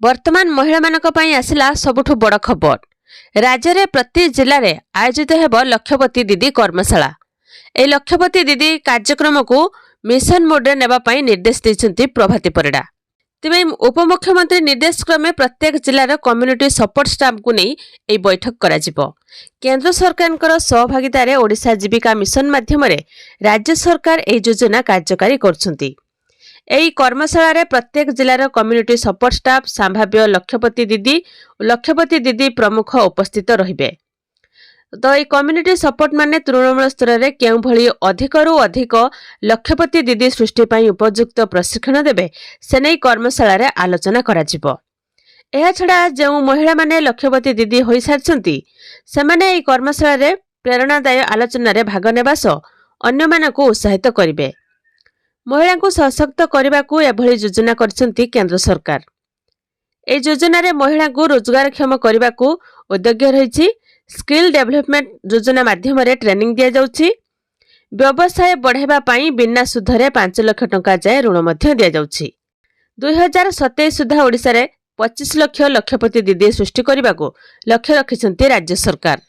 वर्तमान महिला मानक पई आसिला सबुठु बड़ खबर। राज्य में प्रति जिले में आयोजित हेब लक्षपति दीदी कर्मशाला। ए लक्षपति दीदी कार्यक्रम को मिशन मोड्रे नेबापई निर्देश देइछन्ति प्रभाती परिडा। तेबे उपमुख्यमंत्री निर्देश क्रमे प्रत्येक जिलार कम्युनिटी सपोर्ट स्टाफ को नहीं ए बैठक कराजिबो। केंद्र सरकार सहभागितार ओडिशा जीविका मिशन माध्यम राज्य सरकार ए योजना कार्यकारी करछन्ति। एही कर्मशाला प्रत्येक जिलार कम्युनिटी सपोर्ट स्टाफ संभाव्य लक्षपति दीदी प्रमुख उपस्थित रहिबे। तो ये कम्युनिटी सपोर्ट माने तृणमूल स्तर में क्यों भली अधिकरू अधिक लक्षपति दीदी सृष्टि पाई उपयुक्त प्रशिक्षण देबे से नहीं कर्मशाला आलोचना कराजिबो। एहा छड़ा जो महिला माने लक्षपति दीदी होई सारछन्ती सेमाने एही कर्मशाला प्रेरणादायी आलोचना रे भाग नेबा सह अन्य मानकु उत्साहित करिवे। महिला को सशक्त करने को एभली योजना करछन्ती केंद्र सरकार। ए योजना रे महिला को रोजगारक्षम करने को उद्योग रही। स्किल डेवलपमेंट योजना माध्यम ट्रेनिंग दिया जाउछि। व्यवसाय बढ़ाइबा पई बिना सुधरे 5 लाख टंका जाय ऋण मध्य दिया जाउछि। 2027 सुधा ओडिसा रे 25 लाख लक्षपति दीदी सृष्टि करने को लक्ष्य रखिछन्ती राज्य सरकार।